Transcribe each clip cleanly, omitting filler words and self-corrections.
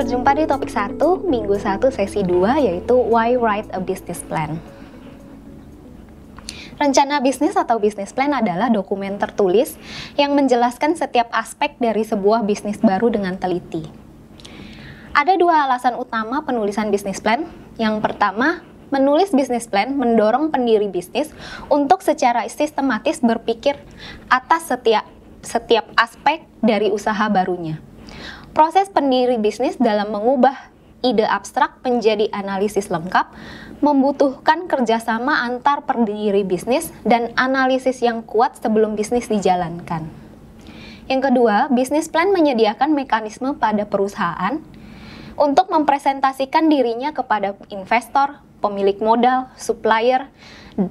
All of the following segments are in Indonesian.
jumpa di topik 1, minggu 1 sesi 2, yaitu Why Write a Business Plan. Rencana bisnis atau business plan adalah dokumen tertulis yang menjelaskan setiap aspek dari sebuah bisnis baru dengan teliti. Ada dua alasan utama penulisan business plan. Yang pertama, menulis business plan mendorong pendiri bisnis untuk secara sistematis berpikir atas setiap aspek dari usaha barunya. Proses pendiri bisnis dalam mengubah ide abstrak menjadi analisis lengkap membutuhkan kerjasama antar pendiri bisnis dan analisis yang kuat sebelum bisnis dijalankan. Yang kedua, bisnis plan menyediakan mekanisme pada perusahaan untuk mempresentasikan dirinya kepada investor, pemilik modal, supplier,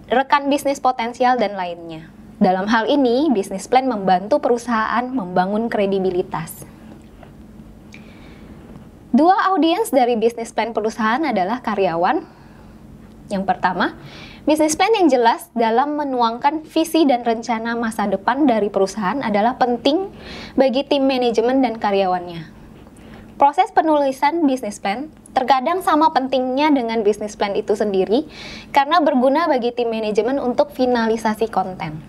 rekan bisnis potensial, dan lainnya. Dalam hal ini, bisnis plan membantu perusahaan membangun kredibilitas. Dua audiens dari bisnis plan perusahaan adalah karyawan. Yang pertama, bisnis plan yang jelas dalam menuangkan visi dan rencana masa depan dari perusahaan adalah penting bagi tim manajemen dan karyawannya. Proses penulisan bisnis plan terkadang sama pentingnya dengan bisnis plan itu sendiri karena berguna bagi tim manajemen untuk finalisasi konten.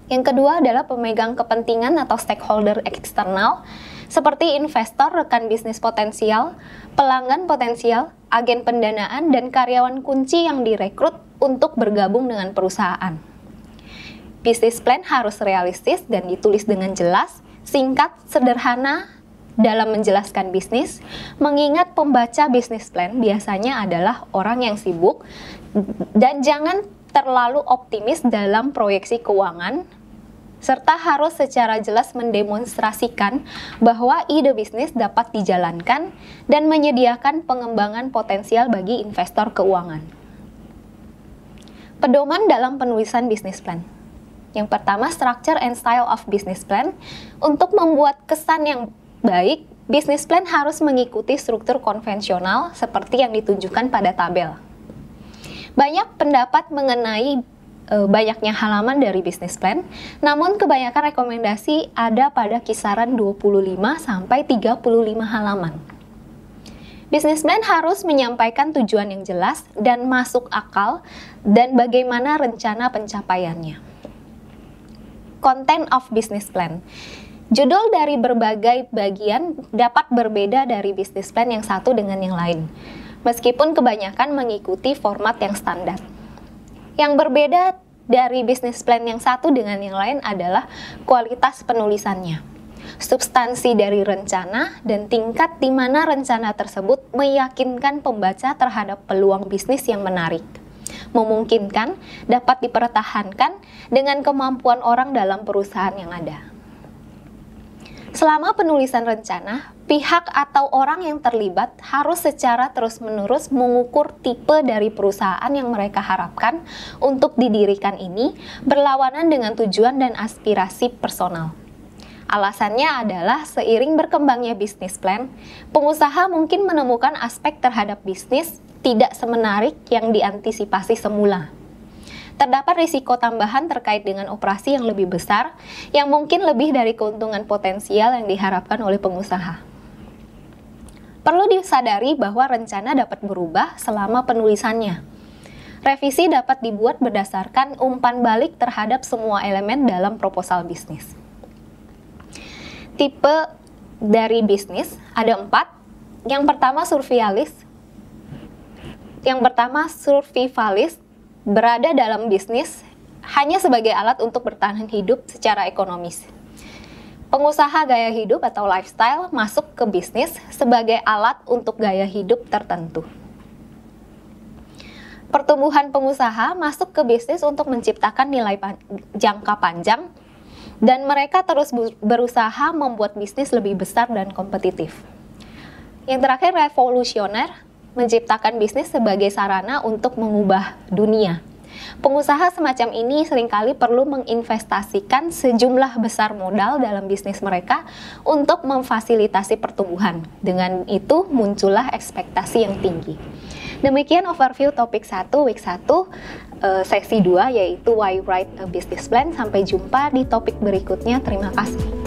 Yang kedua adalah pemegang kepentingan atau stakeholder eksternal seperti investor, rekan bisnis potensial, pelanggan potensial, agen pendanaan, dan karyawan kunci yang direkrut untuk bergabung dengan perusahaan. Bisnis plan harus realistis dan ditulis dengan jelas, singkat, sederhana dalam menjelaskan bisnis, mengingat pembaca bisnis plan biasanya adalah orang yang sibuk dan jangan terlalu optimis dalam proyeksi keuangan, serta harus secara jelas mendemonstrasikan bahwa ide bisnis dapat dijalankan dan menyediakan pengembangan potensial bagi investor keuangan. Pedoman dalam penulisan bisnis plan. Yang pertama, structure and style of business plan. Untuk membuat kesan yang baik, bisnis plan harus mengikuti struktur konvensional seperti yang ditunjukkan pada tabel. Banyak pendapat mengenai banyaknya halaman dari bisnis plan, namun kebanyakan rekomendasi ada pada kisaran 25 sampai 35 halaman. Bisnis plan harus menyampaikan tujuan yang jelas dan masuk akal dan bagaimana rencana pencapaiannya. Content of business plan. Judul dari berbagai bagian dapat berbeda dari bisnis plan yang satu dengan yang lain, meskipun kebanyakan mengikuti format yang standar. Yang berbeda dari bisnis plan yang satu dengan yang lain adalah kualitas penulisannya, substansi dari rencana, dan tingkat di mana rencana tersebut meyakinkan pembaca terhadap peluang bisnis yang menarik, memungkinkan, dapat dipertahankan dengan kemampuan orang dalam perusahaan yang ada. Selama penulisan rencana, pihak atau orang yang terlibat harus secara terus-menerus mengukur tipe dari perusahaan yang mereka harapkan untuk didirikan ini berlawanan dengan tujuan dan aspirasi personal. Alasannya adalah seiring berkembangnya bisnis plan, pengusaha mungkin menemukan aspek terhadap bisnis tidak semenarik yang diantisipasi semula. Terdapat risiko tambahan terkait dengan operasi yang lebih besar, yang mungkin lebih dari keuntungan potensial yang diharapkan oleh pengusaha. Perlu disadari bahwa rencana dapat berubah selama penulisannya. Revisi dapat dibuat berdasarkan umpan balik terhadap semua elemen dalam proposal bisnis. Tipe dari bisnis ada 4. Yang pertama survivalis, berada dalam bisnis hanya sebagai alat untuk bertahan hidup secara ekonomis. Pengusaha gaya hidup atau lifestyle masuk ke bisnis sebagai alat untuk gaya hidup tertentu. Pertumbuhan pengusaha masuk ke bisnis untuk menciptakan nilai jangka panjang, dan mereka terus berusaha membuat bisnis lebih besar dan kompetitif. Yang terakhir, revolusioner, menciptakan bisnis sebagai sarana untuk mengubah dunia. Pengusaha semacam ini seringkali perlu menginvestasikan sejumlah besar modal dalam bisnis mereka untuk memfasilitasi pertumbuhan. Dengan itu muncullah ekspektasi yang tinggi. Demikian overview topik 1 week 1 sesi 2 yaitu Why Write a Business Plan. Sampai jumpa di topik berikutnya. Terima kasih.